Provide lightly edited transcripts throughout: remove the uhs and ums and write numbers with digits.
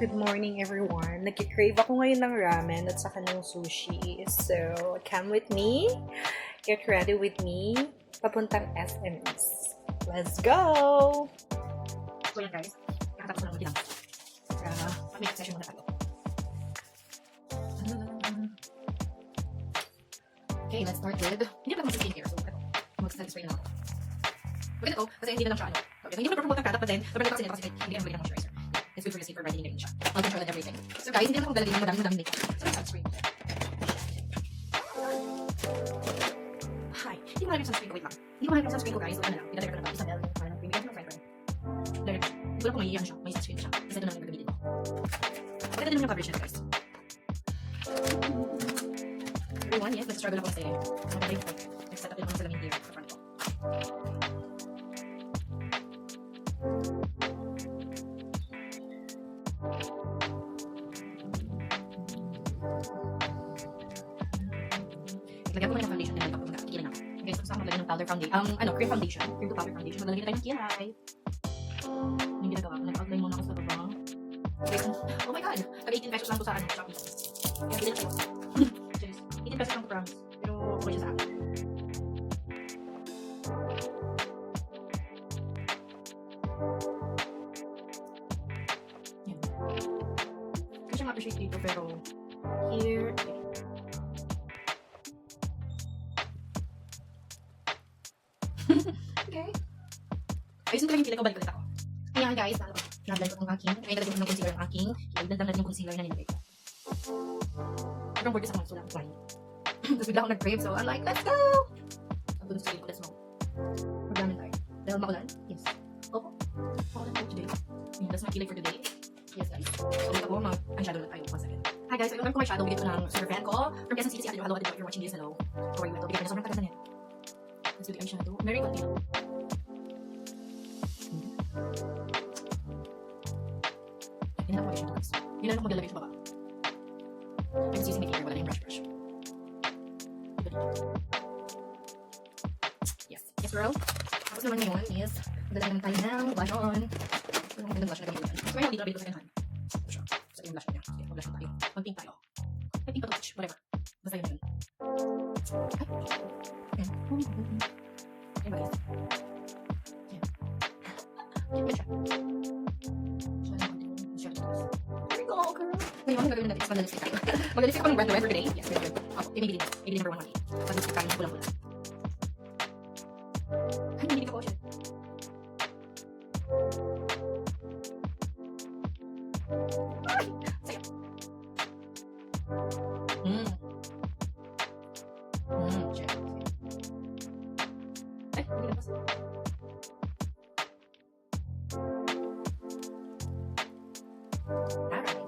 Good morning everyone. Nagki-crave ako ngayon ng ramen at saka ng sushi. So, come with me. Get ready with me. Papuntang SMS. Let's go! So yan guys, kakatapos na lang mag-ilang. Kaya, mag-make session muna tayo. Okay, let's start with, hindi na mag-skincare. So, ito, mag-satisfy na ako. Maganda to, kasi hindi na lang siya ano. Okay, hindi mo na promote ang product, but then, sobrang ito kasi nito kasi hindi na magiging ng moisturizer. It's good for your skin, for brightening siya. I'll control and everything. So guys, hindi na akong dalagin ng madaming makeup. So, let's sunscreen. Hi, hindi ko alam yung sunscreen ko, wait lang. Hindi ko alam yung sunscreen ko guys, so ano lang, pinatay ko na ba, Isabel, parang premium ng friend ko. There, hindi ko alam kung may ano siya, may sunscreen siya. Isa doon lang yung gagamitin ko. Pagkita din naman yung coverage niya guys. Everyone, yes, nag-struggle ako kasi maganda yung nag-set up din ako ng salamin here sa front ko. Lagyan ko muna ng foundation na makeup pag tigilan ako. Guys, gusto ko maglagay ng powder foundation. Cream foundation. Cream to powder foundation. Maglalagay na tayo ng kilay. Yung ginagawa ko, nag-outline muna ako sa baba. Guys, oh my god! Pag 18 pesos lang to sa Shopee. Kaya bilhin tayo. Cheers. 18 pesos lang to promise. Pero okay siya sa akin. Yan. Kasi siya ma-appreciate dito pero here, okay. Ayusin ko lang yung kilay ko, balik ulit ako. Ayan guys, na-blend ko ng aking. Ngayon nalagyan ko ng concealer ng aking. I-blend lang natin yung concealer na nilagay ko. Sobrang gorgeous ako ng sulang. Why? Tapos bigla akong nag-crave, so I'm like, let's go! Sabi ko sa ko, let's go. Programin tayo. Dahil makulan? Yes. Opo. Makulan tayo today. Ayan, that's my kilay for today. Yes guys. So ulit ako, mag-eyeshadow na tayo once again. Hi guys, so yung ko may shadow, bigay ko ng super fan ko. From Quezon City, si Ate Hello, if you're watching this, hello. How are you? Ito, bigay ko na sobrang tagal na yan. Let's do the eyeshadow. Very good, you know. Yan ako eyeshadow guys. Yun lang ako maglalagay sa baba. I'm just using my finger, wala na yung brush. Yes. Yes, girl. Tapos naman ngayon is, maglalagay naman tayo ng blush on. Ang magandang blush na gamit ko. So, ngayon, dito na sa second hand. Ito siya. So, yung blush niya. Sige, mag-blush na tayo. Mag-pink tayo. Ay, pink pa to, whatever. Basta yun na yun. Ay. Ayan ba guys? Ayan. Ayan siya. There we go, girl. Ngayon, gagawin natin is mag-lipstick tayo. Mag-lipstick ako ng brand na red for today. Yes, very good. Oh, Maybelline. Maybelline number 1 1. Mag-lipstick tayo ng pulang-pula. Ay, hindi ka po siya. Ay! Sayo. Check. Ay, hindi na basta. Alright.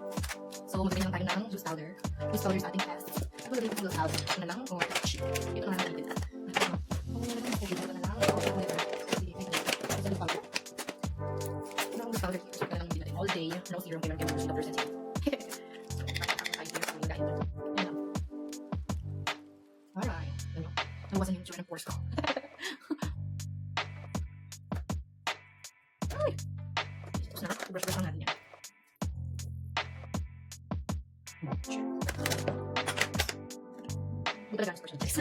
So, maglagay lang tayo ng juice powder. Juice powder sa ating test. Ito lagay ko ng juice powder. Ito na lang, or ito na lang natin. Kung nalagay ng COVID, ito na lang. Or whatever. Sige, ay, ito sa juice powder. Ito na ang juice powder. So, ito na lang natin all day. No serum, kailan kayo ng doctor sensitive. Alright. Nawasan yung tsura ng pores ko. Ay! Tapos na, brush-brush lang natin yan. Hindi talaga brush guys.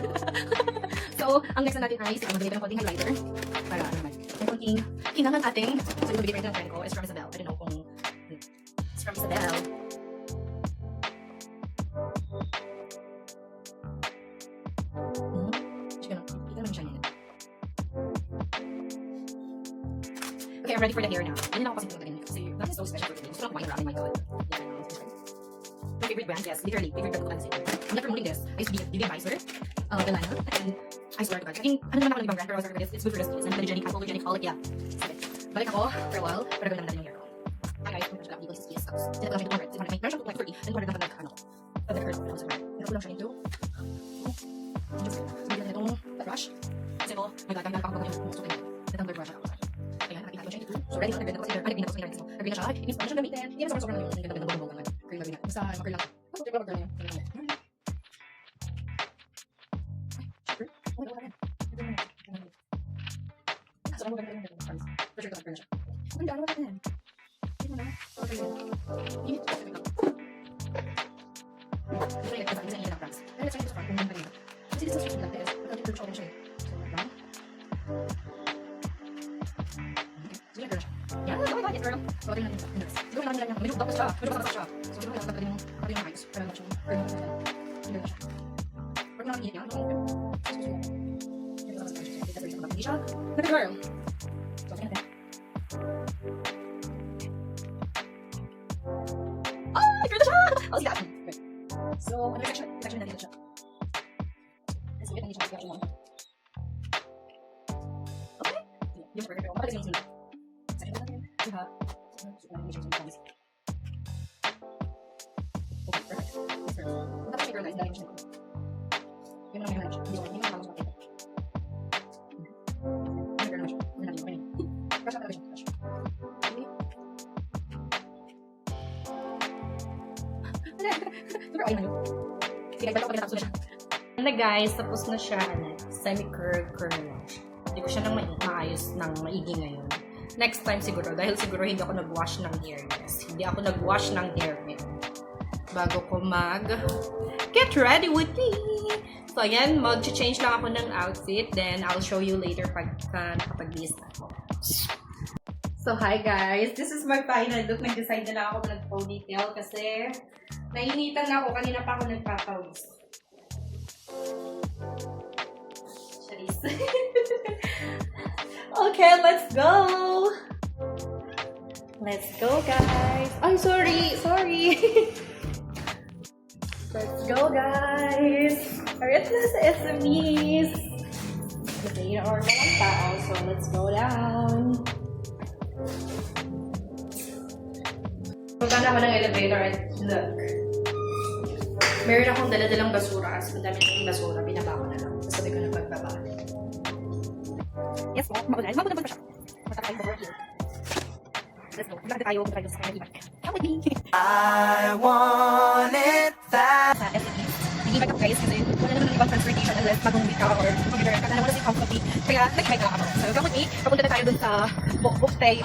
So, ang next na natin ay magbigay ng konting highlighter. Para ano naman. May konting hinangan ating. So, yung mabigay ng friend ko is from Isabel. I don't know kung it's from Isabel. Okay, I'm ready for the hair now. Hindi na ako kasi tingnan kasi that is so special for me. Gusto lang kumain ramen, my god. My favorite brand, yes, literally, favorite brand ko kasi. I'm not promoting this. I used to be a beauty advisor, Delana, and I swear to God, naging, ano naman ako ng ibang brand, pero I swear to God, it's good for the skin. It's hypoallergenic, hypoallergenic, yeah. Sige, balik ako for a while, pero gawin naman natin yung hair ko. Hi guys, kung nagsilang dito sa CS Scouts. Sinat ko lang siya 200, 600, meron siyang 230, and 200 lang pag nagka-ano ko. Pag nagka-curl ako, sa brand. Pero ko lang siya into, sabi na itong brush. Kasi ko, my god, kahit nakakapag yung gusto ko yung tumbler brush ako. Ayan, nakita ko siya into. So ready na, nag-blend ako sa hair, nag-blend ako sa hair. Nag-blend na siya, hindi pa siya gamitin. Hindi na sobrang yung ganda ng bubong naman. Curl na rin natin. Basta mag-curl lang. Basta mag-curl lang. Sobrang maganda yung pressure ko na siya. Ang dami ba yan? Hindi mo na. Okay. Ini tuh wait lang. Ito yung kasi yung price. Pero let's try this one kung ganun. Kasi this is just like this. Pagka dito siya siya. So, lang. Okay. Sige, girl. Yan, okay, okay, girl. So, tingnan natin sa nurse. Siguro namin lang yan. Medyo tapos siya. Medyo tapos siya. So, siguro lang tapos yung eyes. Pero lang siya. Pero lang siya. Hindi lang siya. Pero namin yan. So, hindi siya. Look at girl. So, tingnan natin. Ah, girl na siya! Oh, see that? Okay. So, ano yung section na dito siya? Let's see, hindi siya section 1. Okay. Yung burger girl. Kapag yung section natin. Diba? Okay, perfect. Yes, sir. Kung tapos siya girl guys, dahil mo siya. Yun naman yung hanap siya. Hindi ko lang makita. Yun girl naman siya. Yun naman yung crush na talaga siya. Crush. Okay. Super ayun na yun. Sige, balik ako pagkatapos na siya. Na guys, tapos na siya, semi-curl lang siya. Hindi ko siya nang maayos ng maigi ngayon. Next time siguro, dahil siguro hindi ako nag-wash ng hair, guys. Hindi ako nag-wash ng hair ngayon. Bago ko get ready with me. So, ayan, mag-change lang ako ng outfit. Then, I'll show you later pagka nakapag-list ako. So, hi guys. This is my final look. Nag-decide na lang ako nag-ponytail kasi nainitan na ako. Kanina pa ako nagpapawis. Charis. Okay, let's go! Let's go, guys! Ay, sorry! Let's go, guys! Alright na sa SMEs! Kasi or walang tao, so let's go down! Punta na ako ng elevator at look. Meron akong dala-dalang basura. As ang dami ng basura, binaba ko na lang. Sabi ko na pagbaba. Yes po, maulan. Mabunan pa siya. Punta tayo over here. Let's go. Punta tayo sa kanya iba. Come with me. I want it fast. Sa SME. Nag-ibig ako guys kasi wala naman ng ibang transportation unless mag-uwi ka or mag-ibig ka na wala si comfy. Kaya nag-ibig ka ako. So come with me. Papunta na tayo dun sa Bukstay.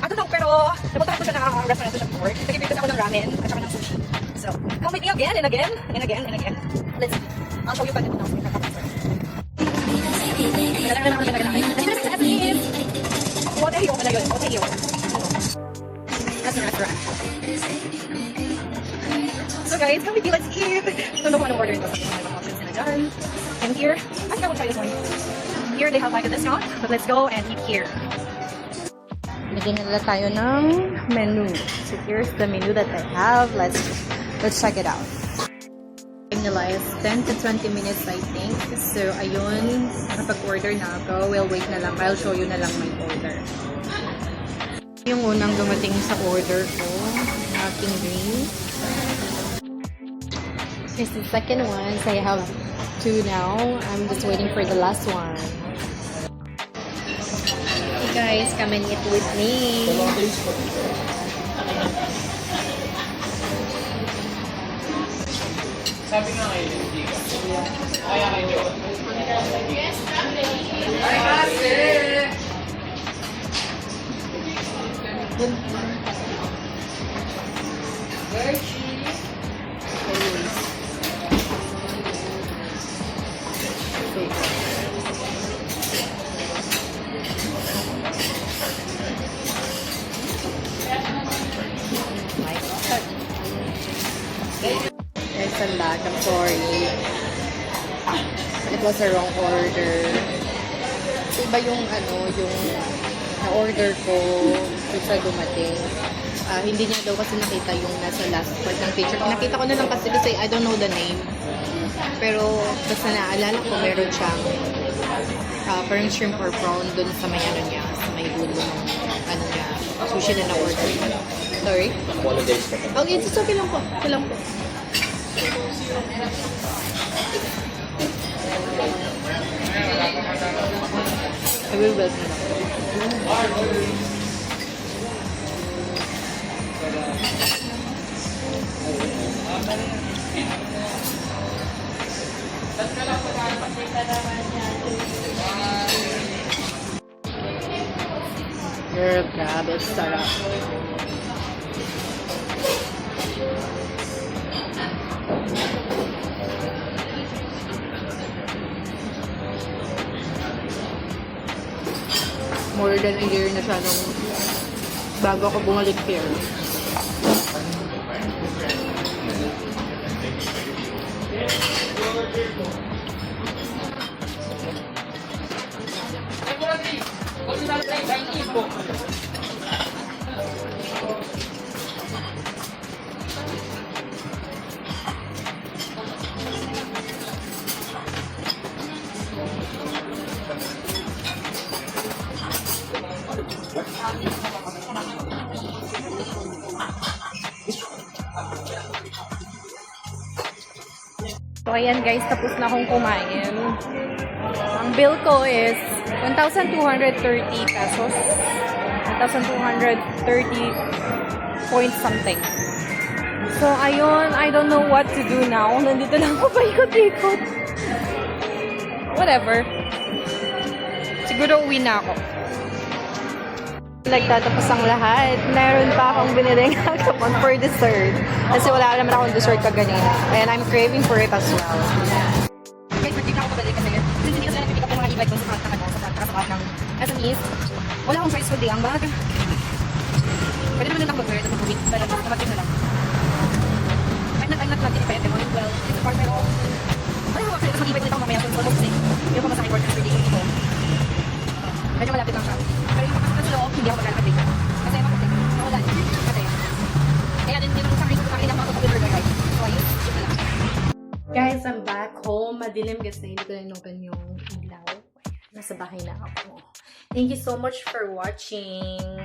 Ano lang pero napunta ko sa restaurant siya before. Nag-ibig ako ng ramen at saka ng sushi. So come with me again and again and again and again. Let's see. I'll show you pa din kung nakapit ka. That's the restaurant. So guys, come with me, let's eat. Don't know what to order. And here, I think I will try this one. Here they have like a discount, but let's go and eat here. Bigyan nila tayo ng menu. So here's the menu that I have. Let's check it out. Nila is 10 to 20 minutes I think. So ayun, nakapag-order na ako. We'll wait na lang. I'll show you na lang my order. Yung unang dumating sa order ko, aking drink. Here's the second one. So I have 2 now. I'm just waiting for the last one. Hey guys, come and eat with me. Sabi nga kayo, hindi ka. Kaya kayo. Ay, kasi! There's a lot. I'm sorry. It was a wrong order. Iba yung yung na-order ko sa dumating. Hindi niya daw kasi nakita yung nasa last part ng picture. Nakita ko na lang kasi I don't know the name. Pero basta naalala ko meron siyang parang shrimp or prawn dun sa may niya, sa may dulo ng niya, sushi na na-order ko. Sorry? Okay, it's okay lang po. Okay lang po. I will wait na lang. Girl, grabe, sarap. than a year na siya nung bago ako bumalik here. So, ayan guys, tapos na akong kumain. Ang bill ko is 1,230 pesos. 1,230 point something. So, ayun, I don't know what to do now. Nandito lang ako paikot-ikot. Whatever. Siguro uwi na ako. Nagtatapos ang lahat. Meron pa akong biniling hagapon for dessert. Kasi wala naman akong dessert kaganina. And I'm craving for it as well. Guys, nag-pick ako pabalik kasi since hindi ko sila nag-pick up yung mga e-bike doon sa front ng SMEs, wala akong choice kundi ang bag. Pwede naman lang mag-wear at mag-uwi, pero namatid na lang. I'm not lucky pa everyone. Well, it's a part pero wala ako actually, tapos mag-e-bike ulit ako mamaya kung almost sick. Yung pamasahe work every day ko. Medyo malapit lang siya. Pero yung papasok sa loob, hindi ako mag-alapad dito. Kasi makutik. Wala. Kasi. Kaya din yung sa reason ko kailang mga kapag-burger guys. So ayun, yun na lang. Guys, I'm back home. Madilim kasi hindi ko na inopen yung ilaw. Nasa bahay na ako. Thank you so much for watching.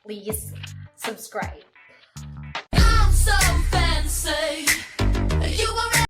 Please subscribe.